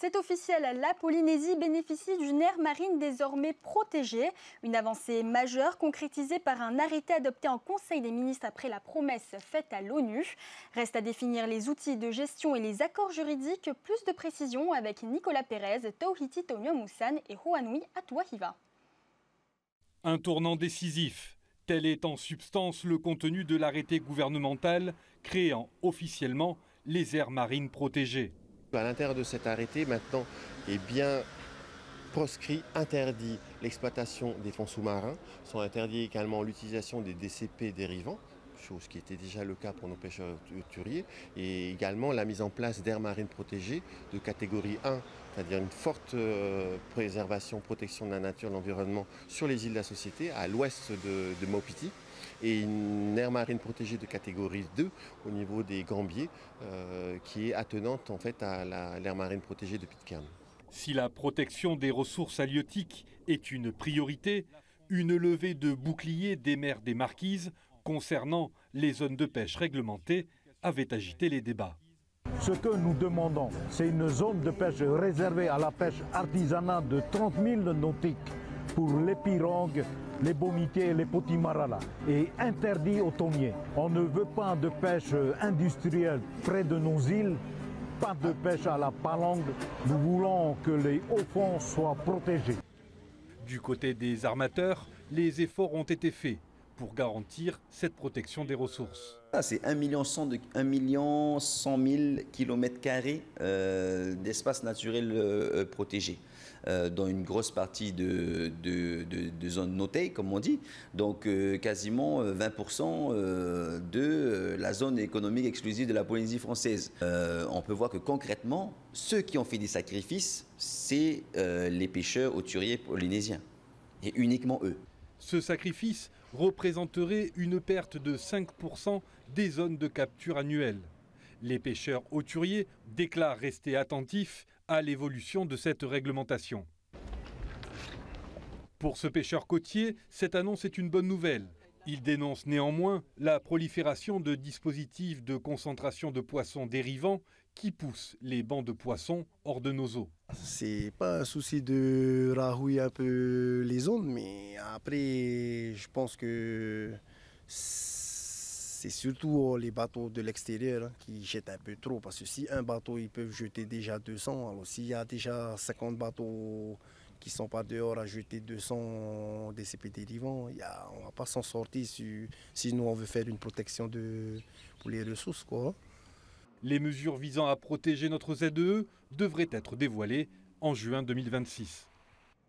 C'est officiel, la Polynésie bénéficie d'une aire marine désormais protégée. Une avancée majeure concrétisée par un arrêté adopté en Conseil des ministres après la promesse faite à l'ONU. Reste à définir les outils de gestion et les accords juridiques. Plus de précisions avec Nicolas Pérez, Tauhiti Toniomusan et Hoanui Atuahiva. Un tournant décisif. Tel est en substance le contenu de l'arrêté gouvernemental créant officiellement les aires marines protégées. À l'intérieur de cet arrêté, maintenant, est bien proscrit, interdit l'exploitation des fonds sous-marins, sont interdits également l'utilisation des DCP dérivants, chose qui était déjà le cas pour nos pêcheurs hauturiers, et également la mise en place d'aires marines protégées de catégorie 1, c'est-à-dire une forte préservation, protection de la nature, de l'environnement sur les îles de la Société, à l'ouest de Maupiti, et une aire marine protégée de catégorie 2 au niveau des Gambiers, qui est attenante en fait à l'aire marine protégée de Pitcairn. Si la protection des ressources halieutiques est une priorité, une levée de bouclier des mers des Marquises concernant les zones de pêche réglementées avait agité les débats. Ce que nous demandons, c'est une zone de pêche réservée à la pêche artisanale de 30 000 nautiques pour les pirogues, les bomitiers et les potimarala, et interdit aux thoniers. On ne veut pas de pêche industrielle près de nos îles, pas de pêche à la palangre. Nous voulons que les hauts fonds soient protégés. Du côté des armateurs, les efforts ont été faits pour garantir cette protection des ressources. C'est 1 100 000 km² d'espace naturel protégé, dans une grosse partie de zones notées, comme on dit, donc quasiment 20% de la zone économique exclusive de la Polynésie française. On peut voir que concrètement, ceux qui ont fait des sacrifices, c'est les pêcheurs hauturiers polynésiens, et uniquement eux. Ce sacrifice représenterait une perte de 5% des zones de capture annuelles. Les pêcheurs hauturiers déclarent rester attentifs à l'évolution de cette réglementation. Pour ce pêcheur côtier, cette annonce est une bonne nouvelle. Il dénonce néanmoins la prolifération de dispositifs de concentration de poissons dérivants qui poussent les bancs de poissons hors de nos eaux. C'est pas un souci de rahouiller un peu les zones, mais après, je pense que c'est surtout les bateaux de l'extérieur qui jettent un peu trop. Parce que si un bateau, ils peuvent jeter déjà 200, alors s'il y a déjà 50 bateaux qui ne sont pas dehors à jeter 200 DCP dérivants, on ne va pas s'en sortir si nous on veut faire une protection pour les ressources, quoi. Les mesures visant à protéger notre ZEE devraient être dévoilées en juin 2026.